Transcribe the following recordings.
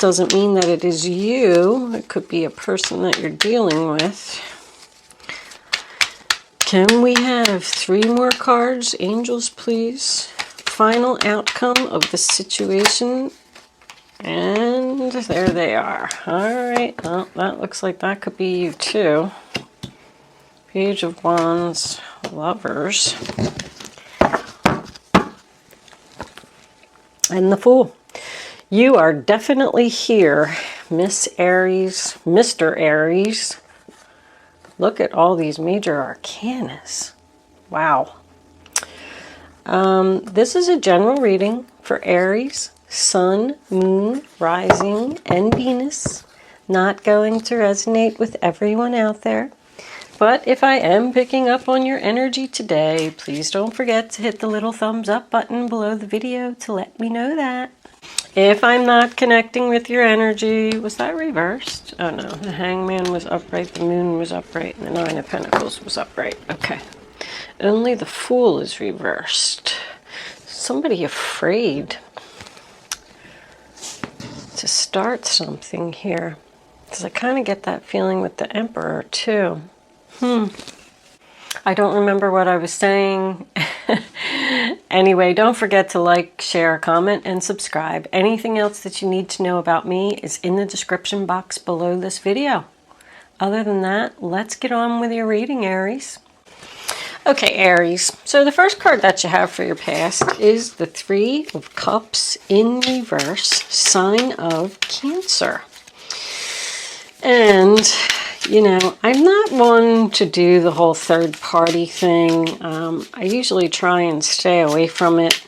doesn't mean that it is you. It could be a person that you're dealing with. Can we have 3 more cards? Angels, please. Final outcome of the situation. And there they are. All right. Well, that looks like that could be you too. Page of Wands, Lovers. And the Fool. You are definitely here, Miss Aries, Mr. Aries. Look at all these major arcanas. Wow. This is a general reading for Aries, Sun, Moon, Rising, and Venus. Not going to resonate with everyone out there. But if I am picking up on your energy today, please don't forget to hit the little thumbs up button below the video to let me know that. If I'm not connecting with your energy, was that reversed? Oh no, the Hangman was upright, the Moon was upright, and the Nine of Pentacles was upright. Okay. Only the Fool is reversed. Somebody afraid to start something here. Because I kind of get that feeling with the Emperor too. I don't remember what I was saying. Anyway, don't forget to like, share, comment, and subscribe. Anything else that you need to know about me is in the description box below this video. Other than that, let's get on with your reading, Aries. Okay, Aries. So the first card that you have for your past is the 3 of Cups in reverse, sign of Cancer. And you know, I'm not one to do the whole third party thing. I usually try and stay away from it.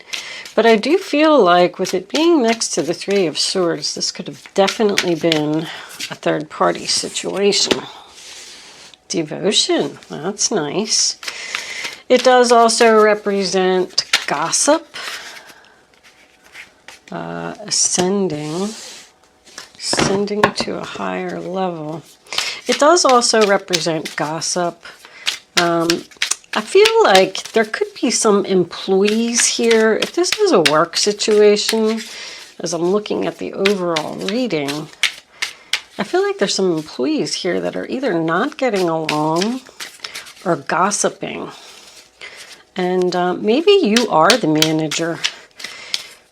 But I do feel like with it being next to the 3 of Swords, this could have definitely been a third party situation. Devotion, that's nice. It does also represent gossip, ascending to a higher level. It does also represent gossip. I feel like there could be some employees here. If this is a work situation, as I'm looking at the overall reading, I feel like there's some employees here that are either not getting along or gossiping. And maybe you are the manager.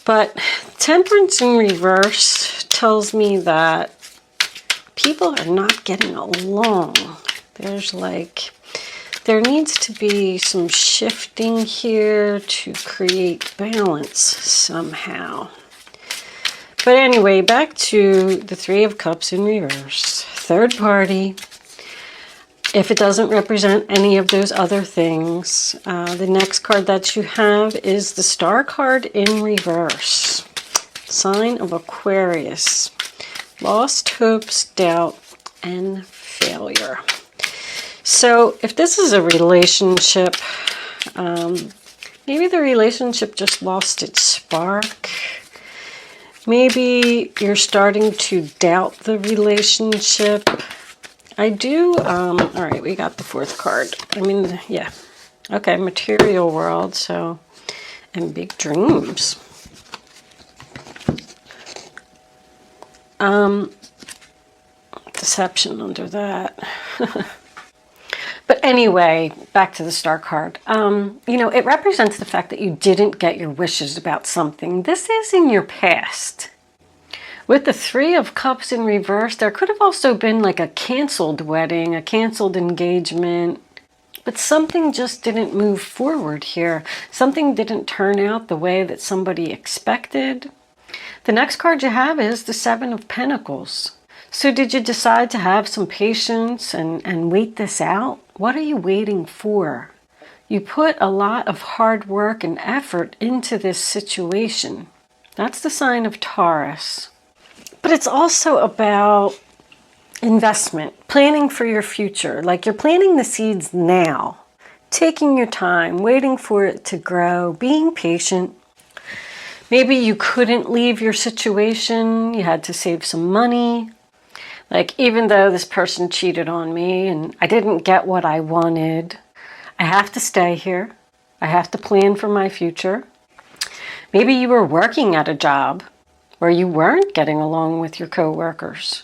But Temperance in reverse tells me that people are not getting along. There needs to be some shifting here to create balance somehow. But anyway, back to the 3 of Cups in reverse. Third party. If it doesn't represent any of those other things, the next card that you have is the Star card in reverse. Sign of Aquarius. Lost hopes, doubt, and failure. So if this is a relationship, maybe the relationship just lost its spark. Maybe you're starting to doubt the relationship. All right, we got the 4th card. I mean, yeah. Okay, material world, so, and big dreams. Deception under that. But anyway, back to the Star card. You know, it represents the fact that you didn't get your wishes about something. This is in your past. With the 3 of Cups in reverse, there could have also been like a canceled wedding, a canceled engagement. But something just didn't move forward here. Something didn't turn out the way that somebody expected. The next card you have is the 7 of Pentacles. So did you decide to have some patience and wait this out? What are you waiting for? You put a lot of hard work and effort into this situation. That's the sign of Taurus. But it's also about investment, planning for your future. Like you're planting the seeds now, taking your time, waiting for it to grow, being patient. Maybe you couldn't leave your situation. You had to save some money. Like, even though this person cheated on me and I didn't get what I wanted, I have to stay here. I have to plan for my future. Maybe you were working at a job, or you weren't getting along with your coworkers,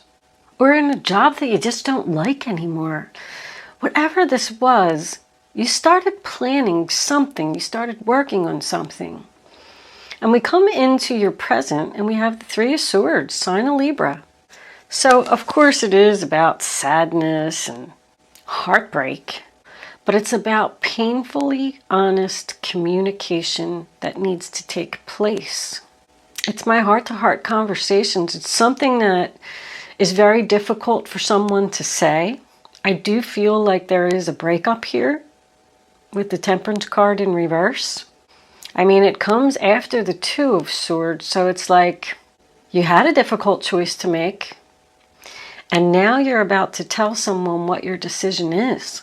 or in a job that you just don't like anymore. Whatever this was, you started planning something, you started working on something. And we come into your present and we have the Three of Swords, sign of Libra. So of course it is about sadness and heartbreak, but it's about painfully honest communication that needs to take place. It's my heart-to-heart conversations. It's something that is very difficult for someone to say. I do feel like there is a breakup here with the Temperance card in reverse. I mean, it comes after the Two of Swords, so it's like you had a difficult choice to make, and now you're about to tell someone what your decision is.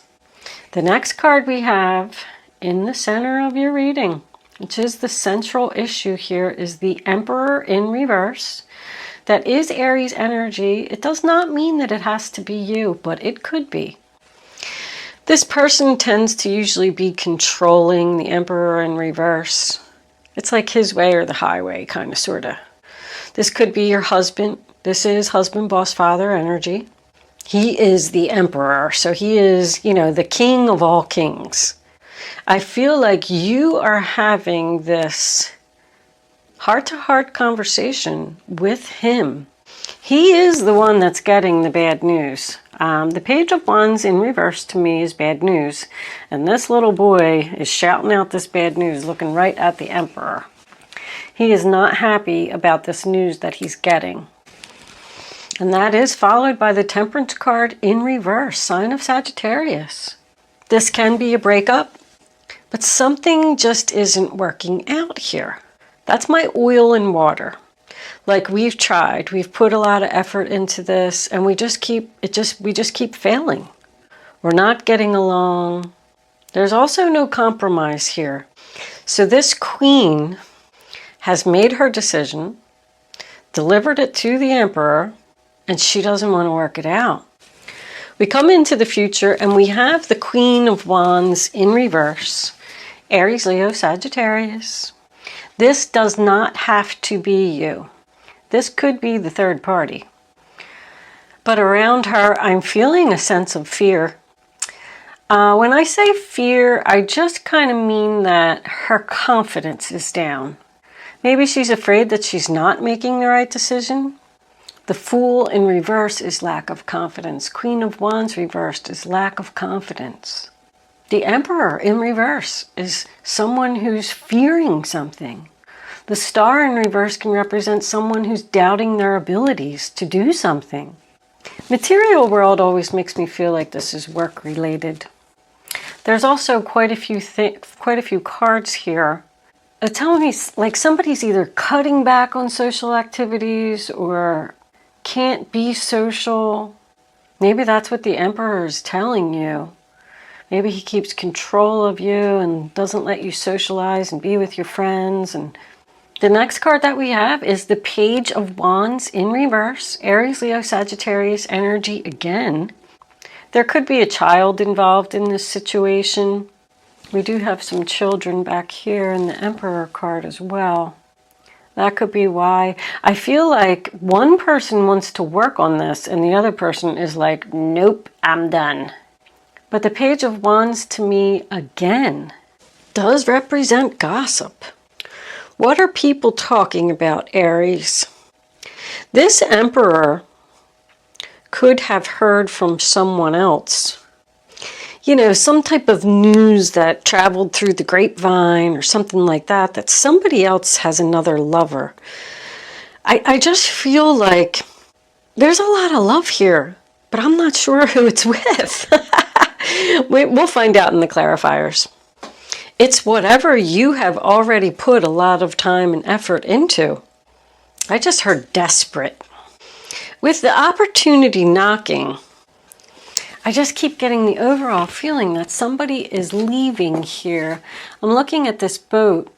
The next card we have in the center of your reading, which is the central issue here, is the Emperor in reverse. That is Aries energy. It does not mean that it has to be you, but it could be. This person tends to usually be controlling, the Emperor in reverse. It's like his way or the highway, kind of, sort of. This could be your husband. This is husband, boss, father energy. He is the Emperor, so he is, the king of all kings. I feel like you are having this heart-to-heart conversation with him. He is the one that's getting the bad news. The Page of Wands in reverse to me is bad news. And this little boy is shouting out this bad news, looking right at the Emperor. He is not happy about this news that he's getting. And that is followed by the Temperance card in reverse, sign of Sagittarius. This can be a breakup, but something just isn't working out here. That's my oil and water. Like, we've tried, we've put a lot of effort into this, and we just keep failing. We're not getting along. There's also no compromise here. So this queen has made her decision, delivered it to the Emperor, and she doesn't want to work it out. We come into the future and we have the Queen of Wands in reverse, Aries, Leo, Sagittarius. This does not have to be you. This could be the third party. But around her, I'm feeling a sense of fear. When I say fear, I just kind of mean that her confidence is down. Maybe she's afraid that she's not making the right decision. The Fool in reverse is lack of confidence. Queen of Wands reversed is lack of confidence. The Emperor in reverse is someone who's fearing something. The Star in reverse can represent someone who's doubting their abilities to do something. Material world always makes me feel like this is work related. There's also quite a few cards here that tell me like somebody's either cutting back on social activities or can't be social. Maybe that's what the Emperor is telling you. Maybe he keeps control of you and doesn't let you socialize and be with your friends. And the next card that we have is the Page of Wands in reverse, Aries, Leo, Sagittarius energy again. There could be a child involved in this situation. We do have some children back here in the Emperor card as well. That could be why. I feel like one person wants to work on this and the other person is like, nope, I'm done. But the Page of Wands to me, again, does represent gossip. What are people talking about, Aries? This Emperor could have heard from someone else. You know, some type of news that traveled through the grapevine or something like that, that somebody else has another lover. I just feel like there's a lot of love here, but I'm not sure who it's with. We'll find out in the clarifiers. It's whatever you have already put a lot of time and effort into. I just heard desperate. With the opportunity knocking, I just keep getting the overall feeling that somebody is leaving here. I'm looking at this boat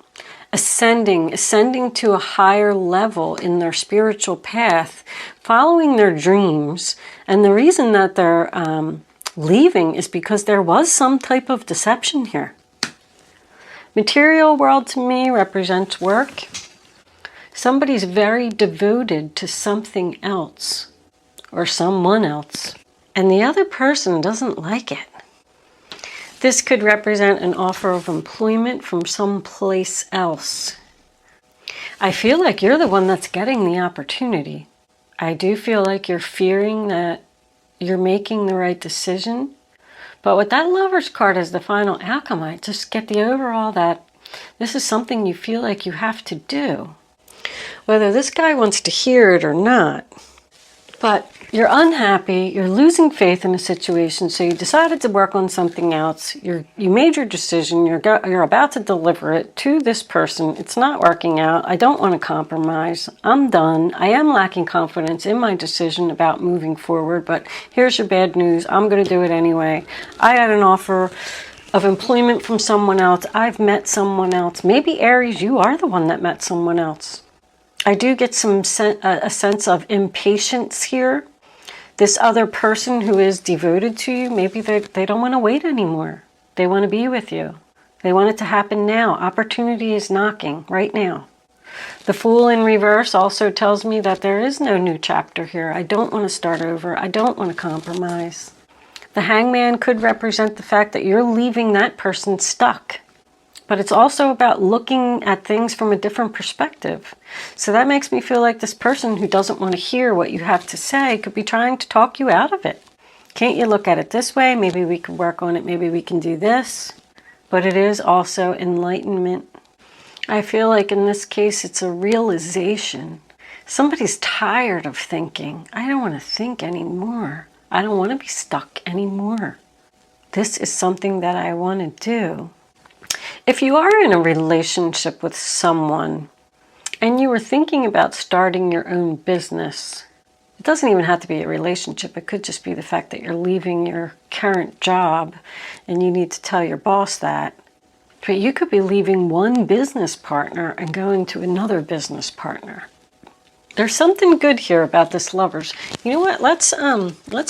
ascending to a higher level in their spiritual path, following their dreams. And the reason that they're leaving is because there was some type of deception here. Material world to me represents work. Somebody's very devoted to something else or someone else, and the other person doesn't like it. This could represent an offer of employment from someplace else. I feel like you're the one that's getting the opportunity. I do feel like you're fearing that you're making the right decision. But with that Lover's card as the final outcome, I just get the overall that this is something you feel like you have to do. Whether this guy wants to hear it or not. But you're unhappy, you're losing faith in a situation, so you decided to work on something else. You made your decision, you're about to deliver it to this person. It's not working out. I don't want to compromise. I'm done. I am lacking confidence in my decision about moving forward, but here's your bad news. I'm going to do it anyway. I had an offer of employment from someone else. I've met someone else. Maybe Aries, you are the one that met someone else. I do get a sense of impatience here. This other person who is devoted to you, maybe they don't want to wait anymore. They want to be with you. They want it to happen now. Opportunity is knocking right now. The Fool in reverse also tells me that there is no new chapter here. I don't want to start over. I don't want to compromise. The Hangman could represent the fact that you're leaving that person stuck. But it's also about looking at things from a different perspective. So that makes me feel like this person who doesn't want to hear what you have to say could be trying to talk you out of it. Can't you look at it this way? Maybe we could work on it. Maybe we can do this. But it is also enlightenment. I feel like in this case, it's a realization. Somebody's tired of thinking. I don't want to think anymore. I don't want to be stuck anymore. This is something that I want to do. If you are in a relationship with someone and you were thinking about starting your own business, it doesn't even have to be a relationship. It could just be the fact that you're leaving your current job and you need to tell your boss that. But you could be leaving one business partner and going to another business partner. There's something good here about this Lovers. You know what? Let's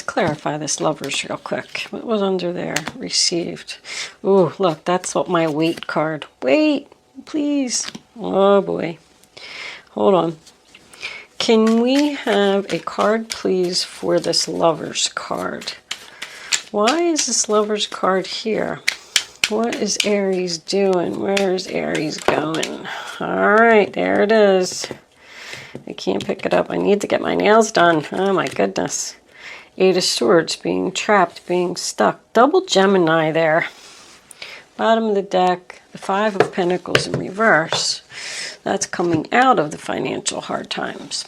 clarify this Lovers real quick. What was under there? Received. Ooh, look, that's what my wait card. Wait, please. Oh boy. Hold on. Can we have a card, please, for this Lovers card? Why is this Lovers card here? What is Aries doing? Where is Aries going? All right, there it is. I can't pick it up. I need to get my nails done. Oh my goodness. 8 of Swords, being trapped, being stuck. Double Gemini there. Bottom of the deck, the 5 of Pentacles in reverse. That's coming out of the financial hard times.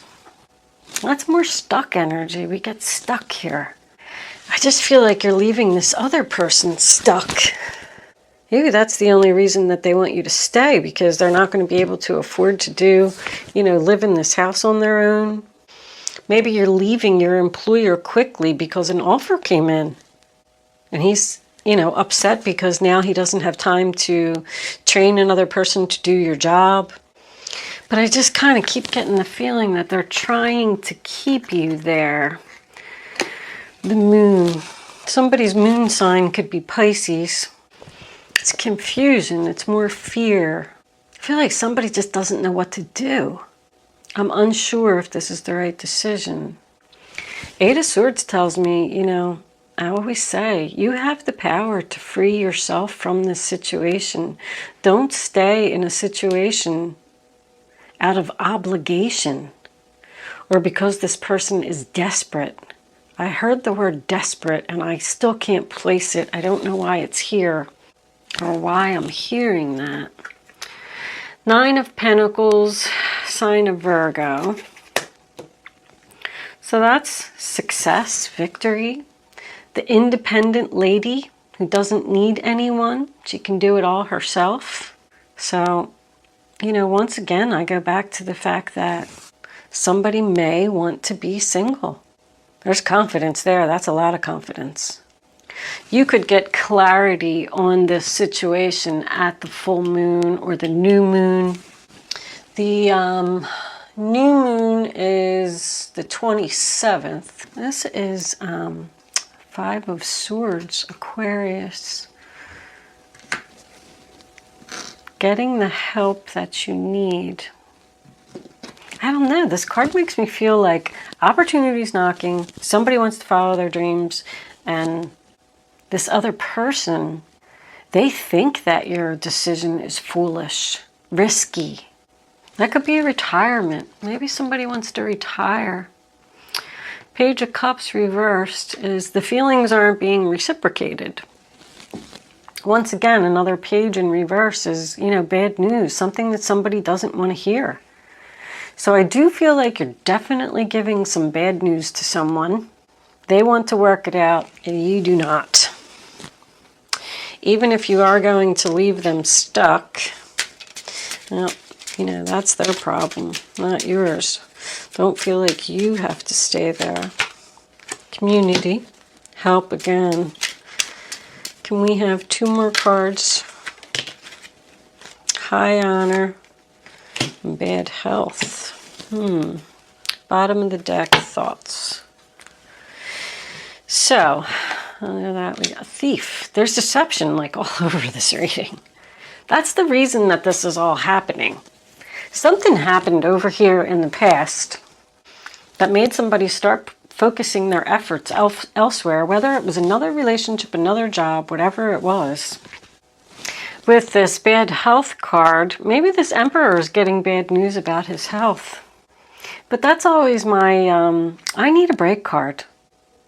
That's more stuck energy. We get stuck here. I just feel like you're leaving this other person stuck. Maybe that's the only reason that they want you to stay, because they're not going to be able to afford to live in this house on their own. Maybe you're leaving your employer quickly because an offer came in. And he's, upset because now he doesn't have time to train another person to do your job. But I just kind of keep getting the feeling that they're trying to keep you there. The moon. Somebody's moon sign could be Pisces. It's confusion. It's more fear. I feel like somebody just doesn't know what to do. I'm unsure if this is the right decision. 8 of Swords tells me, I always say, you have the power to free yourself from this situation. Don't stay in a situation out of obligation or because this person is desperate. I heard the word desperate and I still can't place it. I don't know why it's here. Or why I'm hearing that. 9 of Pentacles, sign of Virgo. So that's success, victory. The independent lady who doesn't need anyone. She can do it all herself. So, once again, I go back to the fact that somebody may want to be single. There's confidence there. That's a lot of confidence. You could get clarity on this situation at the full moon or the new moon. The new moon is the 27th. This is 5 of Swords, Aquarius. Getting the help that you need. I don't know. This card makes me feel like opportunity's knocking. Somebody wants to follow their dreams. And this other person, they think that your decision is foolish, risky. That could be a retirement. Maybe somebody wants to retire. Page of Cups reversed is the feelings aren't being reciprocated. Once again, another page in reverse is, bad news, something that somebody doesn't want to hear. So I do feel like you're definitely giving some bad news to someone. They want to work it out, and you do not. Even if you are going to leave them stuck, well, that's their problem, not yours. Don't feel like you have to stay there. Community, help again. Can we have 2 more cards? High honor and bad health. Bottom of the deck, thoughts. So, under that we got thief. There's deception like all over this reading. That's the reason that this is all happening. Something happened over here in the past that made somebody start focusing their efforts elsewhere, whether it was another relationship, another job, whatever it was. With this bad health card, maybe this emperor is getting bad news about his health. But that's always my, I need a break card.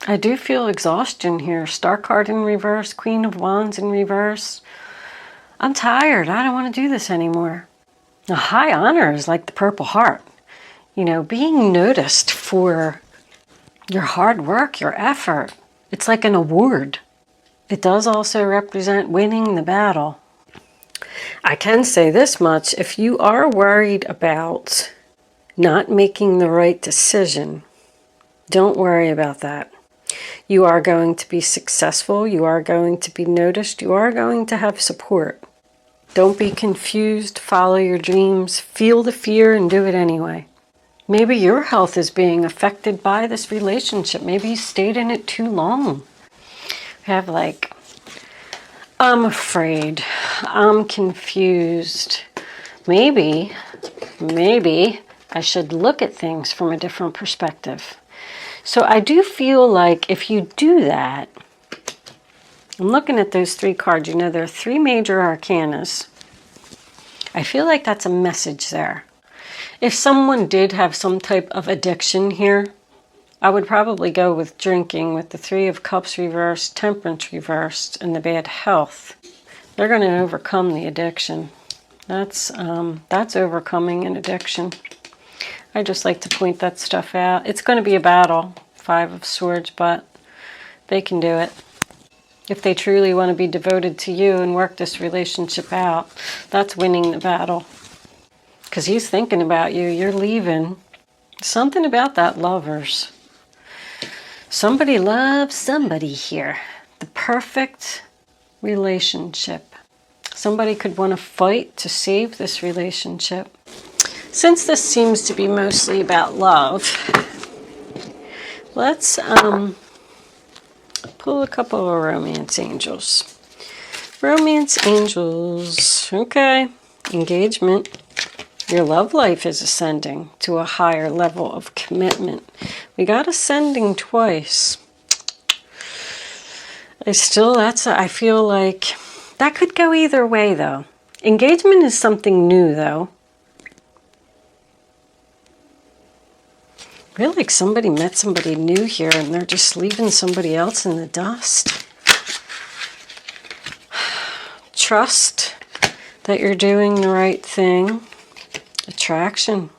I do feel exhaustion here. Star card in reverse, Queen of Wands in reverse. I'm tired. I don't want to do this anymore. Now, high honor is like the Purple Heart. Being noticed for your hard work, your effort. It's like an award. It does also represent winning the battle. I can say this much. If you are worried about not making the right decision, don't worry about that. You are going to be successful. You are going to be noticed. You are going to have support. Don't be confused. Follow your dreams. Feel the fear and do it anyway. Maybe your health is being affected by this relationship. Maybe you stayed in it too long. You have I'm afraid. I'm confused. Maybe I should look at things from a different perspective. So I do feel like if you do that, I'm looking at those 3 cards. There are 3 major arcanas. I feel like that's a message there. If someone did have some type of addiction here, I would probably go with drinking with the 3 of Cups reversed, Temperance reversed, and the bad health. They're going to overcome the addiction. That's overcoming an addiction. I just like to point that stuff out. It's going to be a battle, 5 of Swords, but they can do it. If they truly want to be devoted to you and work this relationship out, that's winning the battle. Because he's thinking about you. You're leaving. Something about that lovers. Somebody loves somebody here. The perfect relationship. Somebody could want to fight to save this relationship. Since this seems to be mostly about love, let's pull a couple of romance angels. Romance angels. Okay. Engagement. Your love life is ascending to a higher level of commitment. We got ascending twice. I feel like that could go either way, though. Engagement is something new, though. I feel like somebody met somebody new here and they're just leaving somebody else in the dust. Trust that you're doing the right thing. Attraction.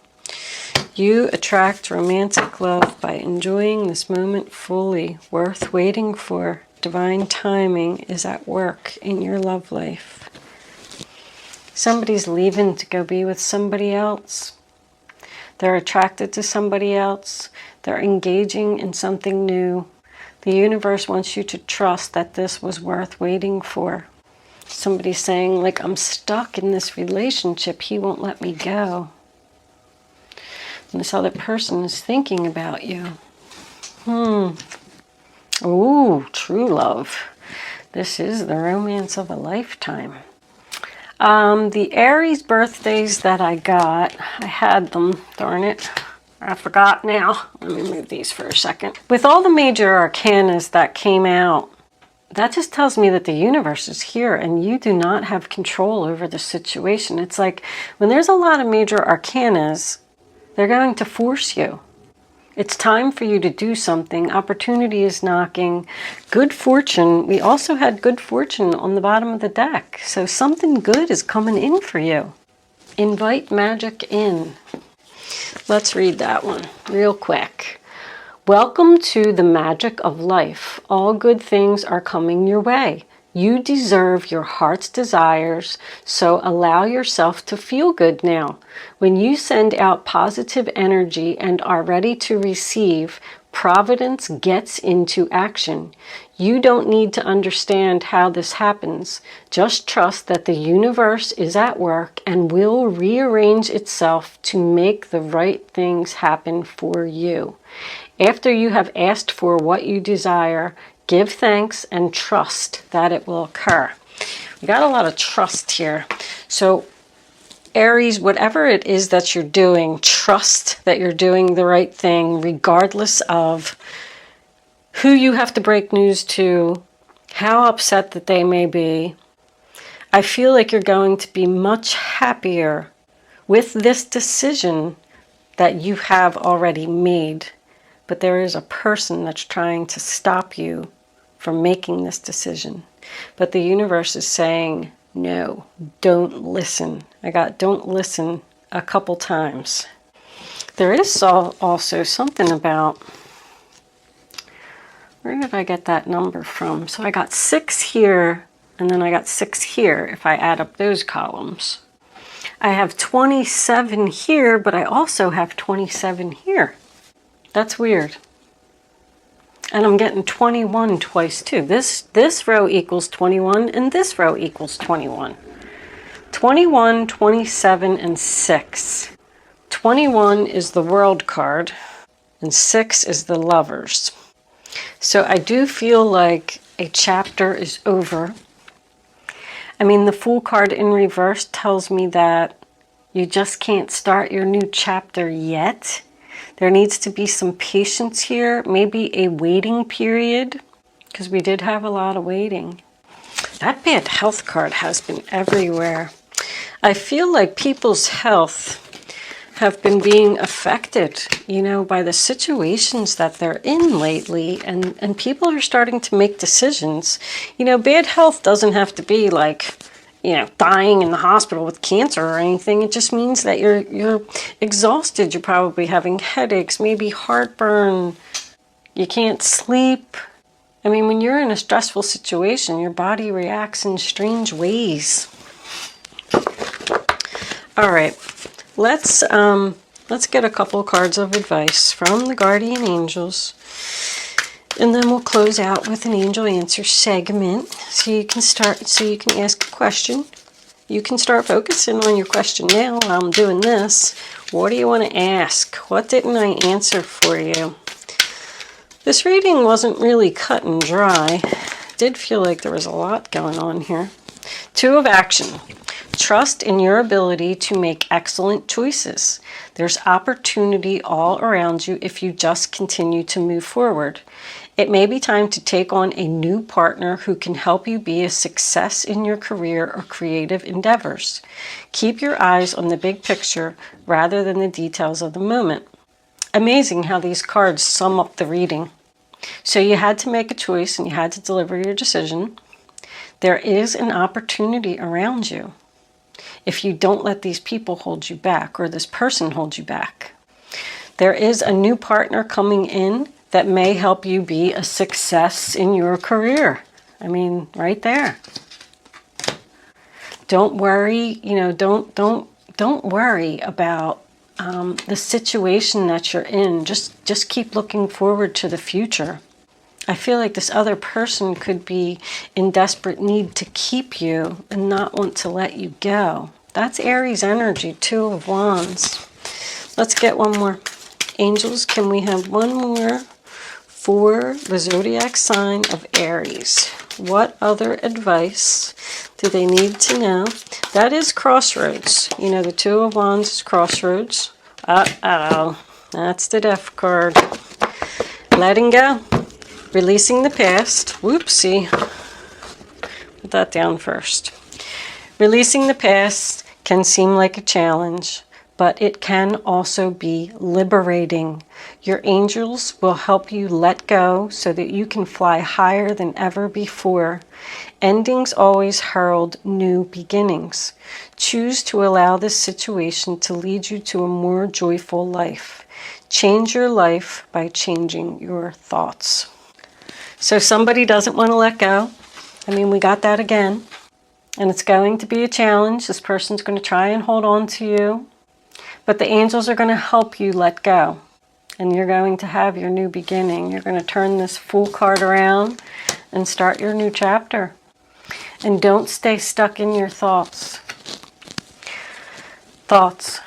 You attract romantic love by enjoying this moment fully. Worth waiting for. Divine timing is at work in your love life. Somebody's leaving to go be with somebody else. They're attracted to somebody else. They're engaging in something new. The universe wants you to trust that this was worth waiting for. Somebody's saying, like, I'm stuck in this relationship. He won't let me go. And this other person is thinking about you. Ooh, true love. This is the romance of a lifetime. The Aries birthdays that I got, I had them, darn it. I forgot now. Let me move these for a second. With all the major arcanas that came out, that just tells me that the universe is here and you do not have control over the situation. It's like when there's a lot of major arcanas, they're going to force you. It's time for you to do something. Opportunity is knocking. Good fortune. We also had good fortune on the bottom of the deck. So something good is coming in for you. Invite magic in. Let's read that one real quick. Welcome to the magic of life. All good things are coming your way. You deserve your heart's desires, so allow yourself to feel good now. When you send out positive energy and are ready to receive, Providence gets into action. You don't need to understand how this happens. Just trust that the universe is at work and will rearrange itself to make the right things happen for you. After you have asked for what you desire, give thanks and trust that it will occur. We got a lot of trust here. So Aries, whatever it is that you're doing, trust that you're doing the right thing regardless of who you have to break news to, how upset that they may be. I feel like you're going to be much happier with this decision that you have already made. But there is a person that's trying to stop you from making this decision. But the universe is saying, no, don't listen. I got don't listen a couple times. There is also something about, where did I get that number from? So I got 6 here, and then I got 6 here if I add up those columns. I have 27 here, but I also have 27 here. That's weird. And I'm getting 21 twice too. This row equals 21 and this row equals 21. 21, 27, and 6. 21 is the World card and 6 is the Lovers. So I do feel like a chapter is over. I mean, the Fool card in reverse tells me that you just can't start your new chapter yet. There needs to be some patience here, maybe a waiting period, because we did have a lot of waiting. That bad health card has been everywhere. I feel like people's health have been being affected, by the situations that they're in lately, and people are starting to make decisions. Bad health doesn't have to be like, dying in the hospital with cancer or anything. It just means that you're exhausted. You're probably having headaches, maybe heartburn. You can't sleep. I mean, when you're in a stressful situation, your body reacts in strange ways. All right, let's get a couple cards of advice from the guardian angels. And then we'll close out with an angel answer segment. So you can ask a question. You can start focusing on your question now while I'm doing this. What do you want to ask? What didn't I answer for you? This reading wasn't really cut and dry. Did feel like there was a lot going on here. 2 of action. Trust in your ability to make excellent choices. There's opportunity all around you if you just continue to move forward. It may be time to take on a new partner who can help you be a success in your career or creative endeavors. Keep your eyes on the big picture rather than the details of the moment. Amazing how these cards sum up the reading. So you had to make a choice and you had to deliver your decision. There is an opportunity around you if you don't let these people hold you back or this person hold you back. There is a new partner coming in that may help you be a success in your career. I mean, right there. Don't worry, don't worry about the situation that you're in. Just keep looking forward to the future. I feel like this other person could be in desperate need to keep you and not want to let you go. That's Aries energy, 2 of Wands. Let's get one more. Angels, can we have one more for the zodiac sign of Aries? What other advice do they need to know? That is crossroads. You know, the Two of Wands is crossroads. Uh-oh. That's the Death card. Letting go. Releasing the past. Whoopsie. Put that down first. Releasing the past can seem like a challenge, but it can also be liberating. Your angels will help you let go so that you can fly higher than ever before. Endings always herald new beginnings. Choose to allow this situation to lead you to a more joyful life. Change your life by changing your thoughts. So somebody doesn't want to let go. I mean, we got that again. And it's going to be a challenge. This person's going to try and hold on to you. But the angels are going to help you let go. And you're going to have your new beginning. You're going to turn this Fool card around and start your new chapter. And don't stay stuck in your thoughts. Thoughts.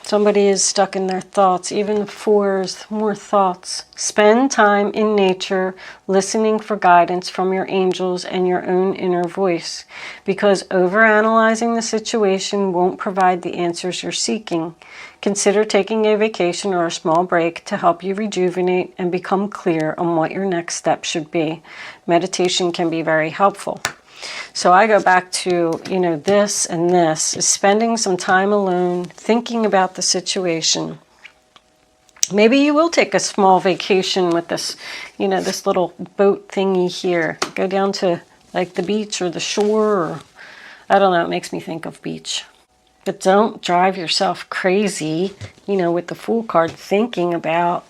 Somebody is stuck in their thoughts. Even the Fours, more thoughts. Spend time in nature listening for guidance from your angels and your own inner voice. Because overanalyzing the situation won't provide the answers you're seeking. Consider taking a vacation or a small break to help you rejuvenate and become clear on what your next step should be. Meditation can be very helpful. So I go back to, you know, this and this is spending some time alone, thinking about the situation. Maybe you will take a small vacation with this, you know, this little boat thingy here. Go down to like the beach or the shore, or I don't know, it makes me think of beach. But don't drive yourself crazy, you know, with the Fool card thinking about,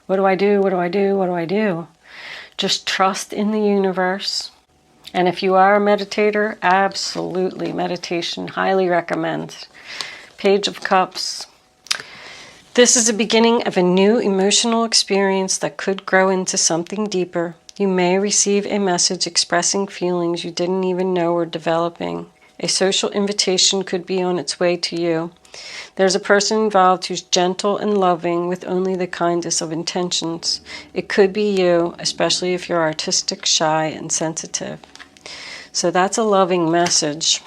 what do I do? What do I do? What do I do? Just trust in the universe. And if you are a meditator, absolutely, meditation, highly recommend. Page of Cups. This is the beginning of a new emotional experience that could grow into something deeper. You may receive a message expressing feelings you didn't even know were developing. A social invitation could be on its way to you. There's a person involved who's gentle and loving with only the kindest of intentions. It could be you, especially if you're artistic, shy, and sensitive. So that's a loving message.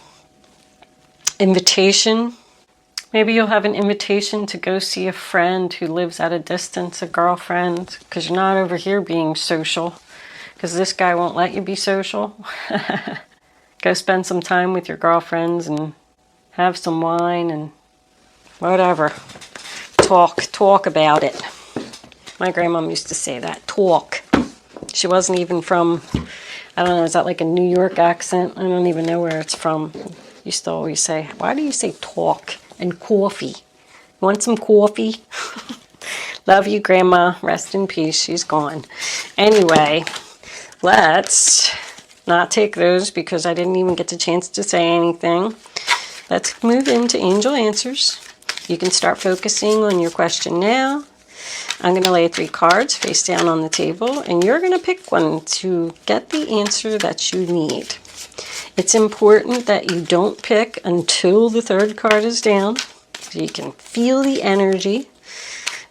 Invitation. Maybe you'll have an invitation to go see a friend who lives at a distance, a girlfriend, because you're not over here being social, because this guy won't let you be social. Go spend some time with your girlfriends and have some wine and whatever. Talk about it. My grandmom used to say that, talk. She wasn't even from, I don't know, is that like a New York accent? I don't even know where it's from. Used to always say, why do you say talk and coffee? Want some coffee? Love you, Grandma. Rest in peace. She's gone. Anyway, let's not take those because I didn't even get the chance to say anything. Let's move into angel answers. You can start focusing on your question now. I'm going to lay 3 cards face down on the table, and you're going to pick one to get the answer that you need. It's important that you don't pick until the 3rd card is down, so you can feel the energy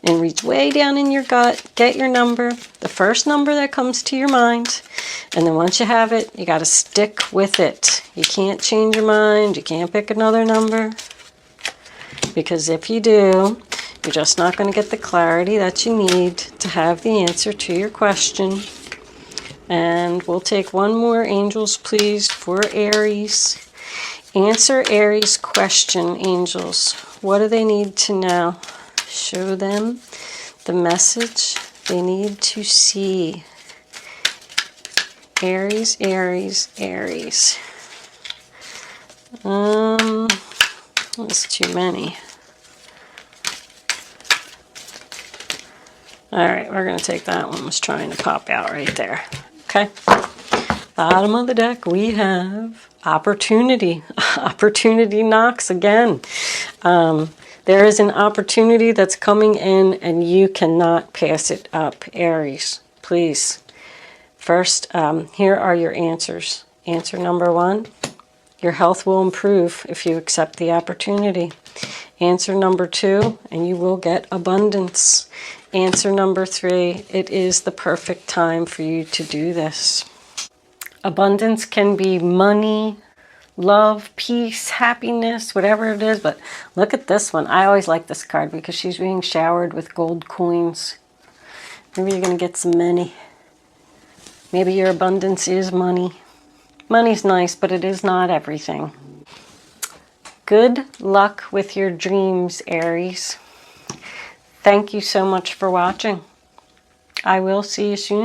and reach way down in your gut, get your number, the first number that comes to your mind, and then once you have it, you got to stick with it. You can't change your mind, you can't pick another number, because if you do, you're just not going to get the clarity that you need to have the answer to your question. And we'll take one more, angels, please, for Aries. Answer Aries' question, angels. What do they need to know? Show them the message they need to see. Aries, Aries, Aries. That's too many. All right, we're going to take that one. Was trying to pop out right there. Okay. Bottom of the deck, we have opportunity. Opportunity knocks again. There is an opportunity that's coming in, and you cannot pass it up, Aries. Please. First, here are your answers. Answer number 1, your health will improve if you accept the opportunity. Answer number 2, and you will get abundance. Answer number 3, it is the perfect time for you to do this. Abundance can be money, love, peace, happiness, whatever it is. But look at this one. I always like this card because she's being showered with gold coins. Maybe you're going to get some money. Maybe your abundance is money. Money's nice, but it is not everything. Good luck with your dreams, Aries. Thank you so much for watching. I will see you soon.